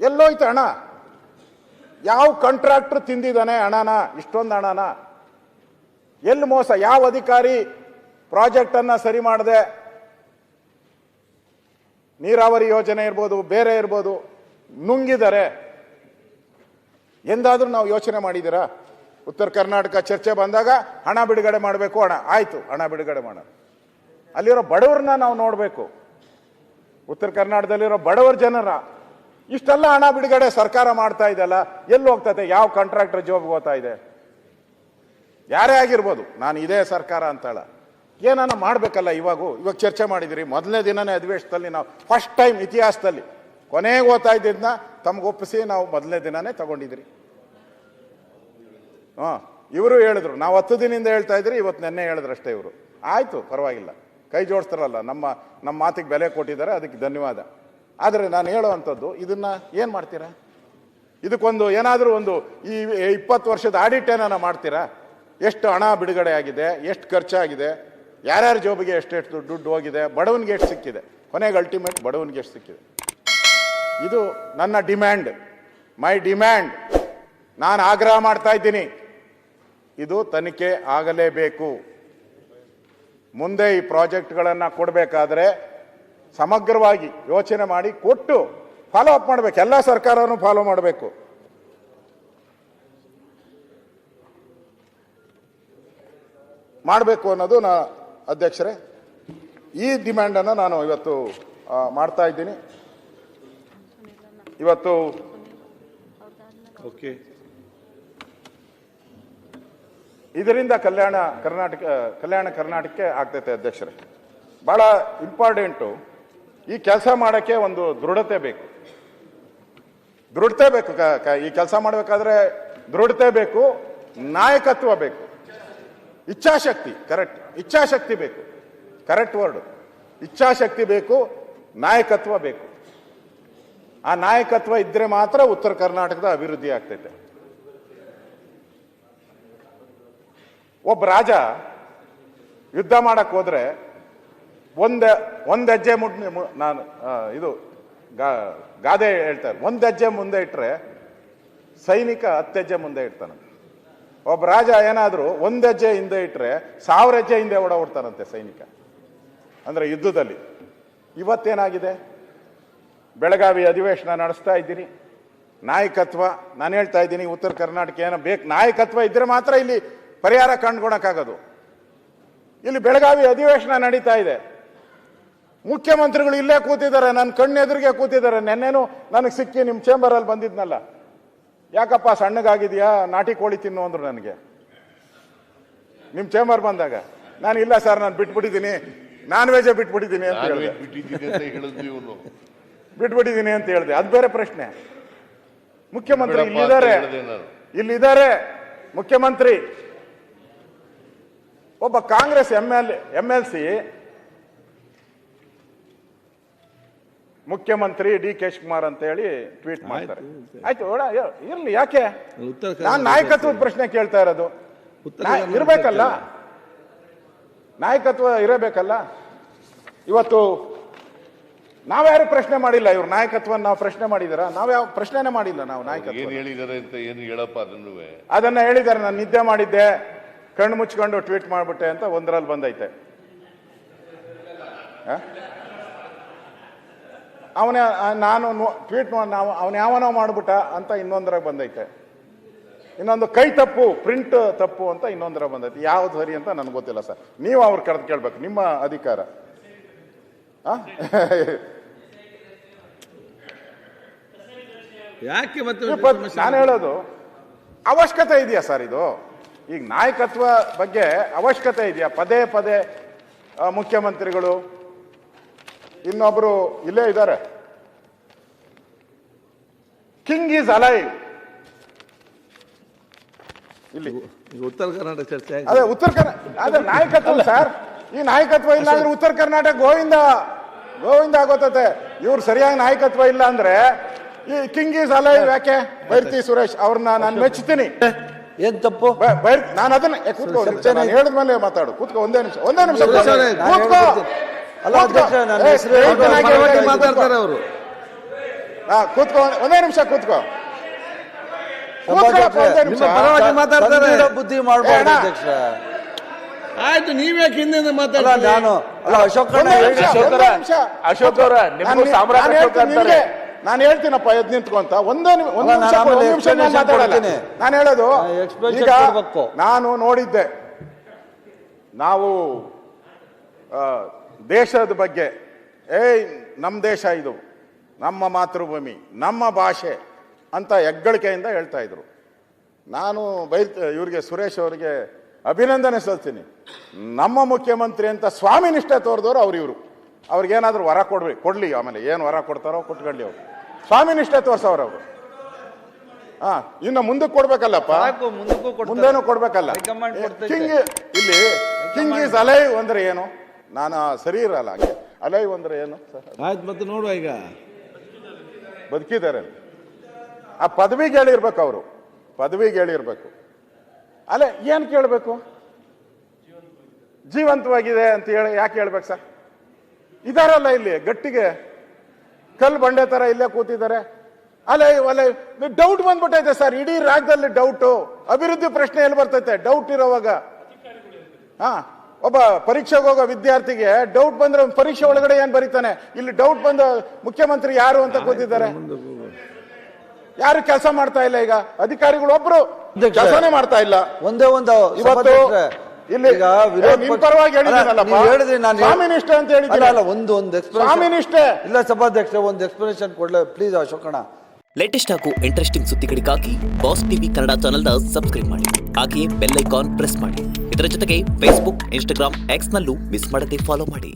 ಎಲ್ಲೋಯ್ತು ಹಣ? ಯಾವ ಕಾಂಟ್ರಾಕ್ಟರ್ ತಿಂದಿದ್ದಾನೆ ಹಣನ? ಇಷ್ಟೊಂದು ಹಣನ ಎಲ್ಲಿ ಮೋಸ? ಯಾವ ಅಧಿಕಾರಿ ಪ್ರಾಜೆಕ್ಟ್ ಅನ್ನ ಸರಿ ಮಾಡದೆ, ನೀರಾವರಿ ಯೋಜನೆ ಇರ್ಬೋದು, ಬೇರೆ ಇರ್ಬೋದು, ನುಂಗಿದ್ದಾರೆ? ಎಂದಾದ್ರೂ ನಾವು ಯೋಚನೆ ಮಾಡಿದ್ದೀರಾ? ಉತ್ತರ ಕರ್ನಾಟಕ ಚರ್ಚೆ ಬಂದಾಗ ಹಣ ಬಿಡುಗಡೆ ಮಾಡಬೇಕು, ಹಣ ಆಯ್ತು, ಹಣ ಬಿಡುಗಡೆ ಮಾಡೋಣ. ಅಲ್ಲಿರೋ ಬಡವರನ್ನ ನಾವು ನೋಡಬೇಕು. ಉತ್ತರ ಕರ್ನಾಟಕದಲ್ಲಿರೋ ಬಡವರ ಜನರ ಇಷ್ಟೆಲ್ಲ ಹಣ ಬಿಡುಗಡೆ ಸರ್ಕಾರ ಮಾಡ್ತಾ ಇದೆಯಲ್ಲ, ಎಲ್ಲಿ ಹೋಗ್ತದೆ? ಯಾವ ಕಾಂಟ್ರಾಕ್ಟರ್ ಜಾಬ್ಗೆ ಹೋಗ್ತಾ ಇದೆ? ಯಾರೇ ಆಗಿರ್ಬೋದು, ನಾನು ಇದೇ ಸರ್ಕಾರ ಅಂತಲ್ಲ, ಏನಾನ ಮಾಡಬೇಕಲ್ಲ. ಇವಾಗ ಚರ್ಚೆ ಮಾಡಿದಿರಿ, ಮೊದಲನೇ ದಿನನೇ ಅಧಿವೇಶನದಲ್ಲಿ ನಾವು ಫಸ್ಟ್ ಟೈಮ್ ಇತಿಹಾಸದಲ್ಲಿ ಕೊನೆಗೆ ಓದ್ತಾ ಇದ್ದಿದ್ದನ್ನ ತಮಗೊಪ್ಪಿಸಿ ನಾವು ಮೊದಲನೇ ದಿನನೇ ತಗೊಂಡಿದ್ರಿ. ಇವರು ಹೇಳಿದ್ರು, ನಾವು 10 ದಿನದಿಂದ ಹೇಳ್ತಾ ಇದ್ರಿ, ಇವತ್ತು ನೆನ್ನೆ ಹೇಳಿದ್ರು ಅಷ್ಟೇ ಇವರು. ಆಯ್ತು, ಪರವಾಗಿಲ್ಲ, ಕೈ ಜೋಡಿಸ್ತಾರಲ್ಲ, ನಮ್ಮ ಮಾತಿಗೆ ಬೆಲೆ ಕೊಟ್ಟಿದ್ದಾರೆ, ಅದಕ್ಕೆ ಧನ್ಯವಾದ. ಆದರೆ ನಾನು ಹೇಳುವಂಥದ್ದು, ಇದನ್ನ ಏನು ಮಾಡ್ತೀರಾ? ಇದಕ್ಕೊಂದು ಏನಾದರೂ ಒಂದು ಈ 20 ವರ್ಷದ ಆಡಿಟ್ ಏನಾನ ಮಾಡ್ತೀರಾ? ಎಷ್ಟು ಹಣ ಬಿಡುಗಡೆ ಆಗಿದೆ, ಎಷ್ಟು ಖರ್ಚಾಗಿದೆ, ಯಾರ್ಯಾರ ಜೋಬಿಗೆ ಎಷ್ಟೆಷ್ಟು ದುಡ್ಡು ಹೋಗಿದೆ, ಬಡವನಿಗೆ ಎಷ್ಟು ಸಿಕ್ಕಿದೆ, ಕೊನೆಗೆ ಅಲ್ಟಿಮೇಟ್ ಬಡವನಿಗೆ ಎಷ್ಟು ಸಿಕ್ಕಿದೆ? ಇದು ನನ್ನ ಡಿಮ್ಯಾಂಡ್, ಮೈ ಡಿಮ್ಯಾಂಡ್. ನಾನು ಆಗ್ರಹ ಮಾಡ್ತಾ ಇದ್ದೀನಿ, ಇದು ತನಿಖೆ ಆಗಲೇಬೇಕು. ಮುಂದೆ ಈ ಪ್ರಾಜೆಕ್ಟ್ಗಳನ್ನು ಕೊಡಬೇಕಾದ್ರೆ ಸಮಗ್ರವಾಗಿ ಯೋಚನೆ ಮಾಡಿ ಕೊಟ್ಟು ಫಾಲೋ ಅಪ್ ಮಾಡಬೇಕು. ಎಲ್ಲ ಸರ್ಕಾರನೂ ಫಾಲೋ ಮಾಡಬೇಕು. ಮಾಡಬೇಕು ಅನ್ನೋದು ಅಧ್ಯಕ್ಷರೇ, ಈ ಡಿಮ್ಯಾಂಡನ್ನು ನಾನು ಇವತ್ತು ಮಾಡ್ತಾ ಇದ್ದೀನಿ. ಇವತ್ತು ಓಕೆ, ಇದರಿಂದ ಕಲ್ಯಾಣ ಕರ್ನಾಟಕಕ್ಕೆ ಆಗ್ತೈತೆ ಅಧ್ಯಕ್ಷರೇ. ಬಹಳ ಇಂಪಾರ್ಟೆಂಟು. ಈ ಕೆಲಸ ಮಾಡೋಕ್ಕೆ ಒಂದು ದೃಢತೆ ಬೇಕು. ಈ ಕೆಲಸ ಮಾಡಬೇಕಾದ್ರೆ ದೃಢತೆ ಬೇಕು, ನಾಯಕತ್ವ ಬೇಕು, ಇಚ್ಛಾಶಕ್ತಿ. ಕರೆಕ್ಟ್, ಇಚ್ಛಾಶಕ್ತಿ ಬೇಕು, ಕರೆಕ್ಟ್ ವರ್ಡ್. ಇಚ್ಛಾಶಕ್ತಿ ಬೇಕು, ನಾಯಕತ್ವ ಬೇಕು. ಆ ನಾಯಕತ್ವ ಇದ್ರೆ ಮಾತ್ರ ಉತ್ತರ ಕರ್ನಾಟಕದ ಅಭಿವೃದ್ಧಿ ಆಗ್ತೈತೆ. ಒಬ್ಬ ರಾಜ ಯುದ್ಧ ಮಾಡಕ್ ಹೋದ್ರೆ ಒಂದ್ ಹೆಜ್ಜೆ ನಾನು ಇದು ಗಾದೆ ಹೇಳ್ತಾರೆ, ಒಂದ್ ಹೆಜ್ಜೆ ಮುಂದೆ ಇಟ್ರೆ ಸೈನಿಕ 10 ಹೆಜ್ಜೆ ಮುಂದೆ ಇಡ್ತಾನೆ. ಒಬ್ಬ ರಾಜ ಏನಾದ್ರು ಒಂದ್ ಹೆಜ್ಜೆ ಹಿಂದೆ ಇಟ್ರೆ 1000 ಹೆಜ್ಜೆ ಹಿಂದೆ ಓಡಾಡ್ತಾನಂತೆ ಸೈನಿಕ. ಅಂದ್ರೆ ಯುದ್ಧದಲ್ಲಿ. ಇವತ್ತೇನಾಗಿದೆ? ಬೆಳಗಾವಿ ಅಧಿವೇಶನ ನಡೆಸ್ತಾ ಇದ್ದೀನಿ, ನಾಯಕತ್ವ. ನಾನು ಹೇಳ್ತಾ ಇದ್ದೀನಿ, ಉತ್ತರ ಕರ್ನಾಟಕ ಏನೋ ಬೇಕು, ನಾಯಕತ್ವ ಇದ್ರೆ ಮಾತ್ರ ಇಲ್ಲಿ ಪರಿಹಾರ ಕಂಡುಕೊಳಕ್ಕಾಗೋದು. ಇಲ್ಲಿ ಬೆಳಗಾವಿ ಅಧಿವೇಶನ ನಡೀತಾ ಇದೆ, ಮುಖ್ಯಮಂತ್ರಿಗಳು ಇಲ್ಲೇ ಕೂತಿದ್ದಾರೆ, ನನ್ನ ಕಣ್ಣೆದುರಿಗೆ ಕೂತಿದ್ದಾರೆ. ನೆನ್ನೆನೂ ನನಗೆ ಸಿಕ್ಕಿ ನಿಮ್ಮ ಚೇಂಬರಲ್ಲಿ ಬಂದಿದ್ನಲ್ಲ, ಯಾಕಪ್ಪ ಸಣ್ಣಗಾಗಿದೆಯಾ, ನಾಟಿ ಕೋಳಿ ತಿನ್ನು ಅಂದ್ರು ನನಗೆ ನಿಮ್ಮ ಚೇಂಬರ್ ಬಂದಾಗ. ನಾನು ಇಲ್ಲ ಸರ್, ನಾನು ಬಿಟ್ಬಿಟ್ಟಿದ್ದೀನಿ, ನಾನ್ ವೆಜ್ ಬಿಟ್ಬಿಟ್ಟಿದ್ದೀನಿ ಅಂತ ಹೇಳಿದೆ. ಬಿಟ್ಬಿಟ್ಟಿದ್ದೀನಿ ಅಂತ ಹೇಳಿದೆ. ಅದು ಬೇರೆ ಪ್ರಶ್ನೆ. ಮುಖ್ಯಮಂತ್ರಿ ಇಲ್ಲಿದ್ದಾರೆ ಮುಖ್ಯಮಂತ್ರಿ. ಒಬ್ಬ ಕಾಂಗ್ರೆಸ್ MLC ಮುಖ್ಯಮಂತ್ರಿ DK ಶಿವಕುಮಾರ್ ಅಂತ ಹೇಳಿ ಟ್ವೀಟ್ ಮಾಡ್ತಾರೆ. ಆಯ್ತು, ಇರ್ಲಿ, ಯಾಕೆ? ನಾನು ನಾಯಕತ್ವದ ಪ್ರಶ್ನೆ ಕೇಳ್ತಾ ಇರೋದು. ಇರಬೇಕಲ್ಲ, ನಾಯಕತ್ವ ಇರಬೇಕಲ್ಲ. ಇವತ್ತು ನಾವ್ಯಾರು ಪ್ರಶ್ನೆ ಮಾಡಿಲ್ಲ, ಇವ್ರ ನಾಯಕತ್ವ ನಾವು ಪ್ರಶ್ನೆ ಮಾಡಿದಾರ? ನಾವ್ಯಾವ ಪ್ರಶ್ನೆನೇ ಮಾಡಿಲ್ಲ. ನಾವು ನಾಯಕತ್ವ ಹೇಳಿದ್ದಾರೆ ಅಂತ ಏನು ಹೇಳಪ್ಪ? ಅದನ್ನ ಹೇಳಿದ್ದಾರೆ. ನಾನು ನಿದ್ದೆ ಮಾಡಿದ್ದೆ, ಕಣ್ಣು ಮುಚ್ಕೊಂಡು ಟ್ವೀಟ್ ಮಾಡ್ಬಿಟ್ಟೆ ಅಂತ ಒಂದರಲ್ಲಿ ಬಂದೈತೆ. ನಾನು ಟ್ವೀಟ್ ಅವನ ಯಾವನೋ ಮಾಡ್ಬಿಟ್ಟ ಅಂತ ಇನ್ನೊಂದರಾಗ ಬಂದೈತೆ. ಇನ್ನೊಂದು ಕೈ ತಪ್ಪು, ಪ್ರಿಂಟ್ ತಪ್ಪು ಅಂತ ಇನ್ನೊಂದರ ಬಂದೈತೆ. ಯಾವ್ದು ಸರಿ ಅಂತ ನನಗೆ ಗೊತ್ತಿಲ್ಲ ಸರ್, ನೀವು ಅವ್ರು ಕರೆದು ಕೇಳ್ಬೇಕು, ನಿಮ್ಮ ಅಧಿಕಾರ. ಯಾಕೆ ನಾನು ಹೇಳೋದು, ಅವಶ್ಯಕತೆ ಇದೆಯಾ ಸರ್ ಇದು? ಈಗ ನಾಯಕತ್ವ ಬಗ್ಗೆ ಅವಶ್ಯಕತೆ ಇದೆಯಾ? ಪದೇ ಪದೇ ಮುಖ್ಯಮಂತ್ರಿಗಳು, ಇನ್ನೊಬ್ರು ಇಲ್ಲೇ ಇದ್ದಾರೆ, ಕಿಂಗ್ ಈಸ್ ಅಲೈವ್. ಇಲ್ಲಿ ಉತ್ತರ ಕರ್ನಾಟಕ ಚರ್ಚೆ, ಅದೇ ಉತ್ತರ ಅದೇ ನಾಯಕತ್ವ ಸರ್. ಈ ನಾಯಕತ್ವ ಇಲ್ಲ ಅಂದ್ರೆ ಉತ್ತರ ಕರ್ನಾಟಕ ಗೋವಿಂದ ಆಗೋತತೆ. ಇವ್ರು ಸರಿಯಾಗಿ ನಾಯಕತ್ವ ಇಲ್ಲ ಅಂದ್ರೆ ಈ ಕಿಂಗ್ ಈಸ್ ಅಲೈವ್ ಯಾಕೆ? ಬೈರ್ತಿ ಸುರೇಶ್ ಅವ್ರನ್ನ ನಾನು ಮೆಚ್ಚುತ್ತೀನಿ. ಏನ್ ತಪ್ಪು? ನಾನು ಅದನ್ನ ಹೇಳಿದ್ಮೇಲೆ ಮಾತಾಡು. ಕೂತ್ಕೋ, ಒಂದೇ ನಿಮಿಷ ಅಲ್ಲ ಅಧ್ಯಕ್ಷ, ನನ್ನ ಹೆಸರು ಮಾತಾಡ್ತಾರೆ ಅವರು. ಕೂತ್ಕೋ, ಒಂದೇ ನಿಮಿಷ ಕೂತ್ಕೋ. ನಿಮ್ಮ ಪರವಾಗಿ ಮಾತಾಡ್ತಾರೆ. ಬುದ್ಧಿ ಮಾಡಬಾರ್ದು ಅಧ್ಯಕ್ಷ. ಆಯ್ತು, ನೀವ್ಯಾಕೆ ಹಿಂದೆ ಮಾತಾಡ? ನಾನು ಅಲ್ಲ ಅಶೋಕ್ ಅಶೋಕ್ ಅವರ ನಾನು ಹೇಳ್ತೀನಪ್ಪ, ಎದ್ ನಿಂತ್ಕೊಂತ ಒಂದೇ ನಿಮಿಷ ನಾನು ಹೇಳೋದು. ಈಗ ನಾನು ನೋಡಿದ್ದೆ, ನಾವು ದೇಶದ ಬಗ್ಗೆ ನಮ್ಮ ದೇಶ ಇದು, ನಮ್ಮ ಮಾತೃಭೂಮಿ, ನಮ್ಮ ಭಾಷೆ ಅಂತ ಹೆಗ್ಗಳಿಕೆಯಿಂದ ಹೇಳ್ತಾ ಇದ್ರು. ನಾನು ಇವ್ರಿಗೆ ಸುರೇಶ್ ಅವರಿಗೆ ಅಭಿನಂದನೆ ಸಲ್ತೀನಿ. ನಮ್ಮ ಮುಖ್ಯಮಂತ್ರಿ ಅಂತ ಸ್ವಾಮಿ ನಿಷ್ಠೆ ತೋರಿದವರು ಇವರು. ಅವ್ರಿಗೇನಾದ್ರೂ ವರ ಕೊಡ್ಲಿ, ಆಮೇಲೆ ಏನು ವರ ಕೊಡ್ತಾರೋ ಕೊಟ್ಕೊಳ್ಳಿ. ಅವರು ಸ್ವಾಮಿ ನಿಷ್ಠೆ ತೋರ್ಸವ್ರು ಅವರು. ಇನ್ನು ಮುಂದಕ್ಕೆ ಕೊಡ್ಬೇಕಲ್ಲಪ್ಪ, ಮುಂದೇನು ಕೊಡ್ಬೇಕಲ್ಲ. ಇಲ್ಲಿ ಕಿಂಗ್ ಈಸ್ ಅಲೈವ್ ಅಂದ್ರೆ ಏನು? ನಾನು ಸರಿ ಇರಲ್ಲ ಹಂಗೆ. ಅಲೈವ್ ಅಂದ್ರೆ ಏನು ಸರ್? ಆಯ್ತು, ಮತ್ತೆ ನೋಡುವ. ಈಗ ಬದುಕಿದ್ದಾರೆ, ಆ ಪದವಿಗೆ ಹೇಳಿರ್ಬೇಕು, ಅವರು ಪದವಿಗೆ ಹೇಳಿರ್ಬೇಕು. ಅಲ್ಲೇ ಏನ್ ಕೇಳಬೇಕು? ಜೀವಂತವಾಗಿದೆ ಅಂತ ಹೇಳಿ ಯಾಕೆ ಹೇಳ್ಬೇಕು ಸರ್? ಇದಾರಲ್ಲ ಇಲ್ಲಿ ಗಟ್ಟಿಗೆ ಕಲ್ಲು ಬಂಡೆ ತರ ಇಲ್ಲೇ ಕೂತಿದ್ದಾರೆ. ಅಲ್ಲೇ ಡೌಟ್ ಬಂದ್ಬಿಟ್ಟೈತೆ ಸರ್, ಇಡೀ ರಾಜ್ಯದಲ್ಲಿ ಡೌಟು. ಅಭಿವೃದ್ಧಿ ಪ್ರಶ್ನೆ ಎಲ್ಲಿ ಬರ್ತೈತೆ? ಡೌಟ್ ಇರೋವಾಗ. ಒಬ್ಬ ಪರೀಕ್ಷೆಗೆ ಹೋಗೋ ವಿದ್ಯಾರ್ಥಿಗೆ ಡೌಟ್ ಬಂದ್ರೆ ಪರೀಕ್ಷೆ ಒಳಗಡೆ ಏನ್ ಬರೀತಾನೆ? ಇಲ್ಲಿ ಡೌಟ್ ಬಂದ ಮುಖ್ಯಮಂತ್ರಿ ಯಾರು ಅಂತ ಕೂತಿದ್ದಾರೆ. ಯಾರು ಕೆಲಸ ಮಾಡ್ತಾ ಇಲ್ಲ. ಈಗ ಅಧಿಕಾರಿಗಳು ಒಬ್ರು ಕೆಲಸನೇ ಮಾಡ್ತಾ ಇಲ್ಲ. ಒಂದೇ ಒಂದು ಇವತ್ತು ಇಲ್ಲಿ ನಿಮ್ ಪರವಾಗಿ ಹೇಳಿದ್ರಿ, ಸ್ವಾಮಿ ನಿಷ್ಠೆ ಅಂತ ಹೇಳಿದ್ರಲ್ಲ. ಒಂದು ಸ್ವಾಮಿ ನಿಷ್ಠೆ ಇಲ್ಲ ಸಭಾಧ್ಯಕ್ಷ, ಒಂದು ಎಕ್ಸ್ಪ್ಲನೇಷನ್ ಕೊಡ್ಲ ಪ್ಲೀಸ್ ಅಶೋಕಣ್ಣ. ಲೇಟೆಸ್ಟ್ ಹಾಗೂ ಇಂಟ್ರೆಸ್ಟಿಂಗ್ ಸುದ್ದಿಗಳಿಗಾಗಿ ಬಾಸ್ ಟಿವಿ ಕನ್ನಡ ಚಾನೆಲ್ನ ಸಬ್ಸ್ಕ್ರೈಬ್ ಮಾಡಿ. ಹಾಗೆಯೇ ಬೆಲ್ ಐಕಾನ್ ಪ್ರೆಸ್ ಮಾಡಿ. ಇದರ ಜೊತೆಗೆ ಫೇಸ್ಬುಕ್, ಇನ್ಸ್ಟಾಗ್ರಾಮ್, ಎಕ್ಸ್ ನಲ್ಲೂ ಮಿಸ್ ಮಾಡದೆ ಫಾಲೋ ಮಾಡಿ.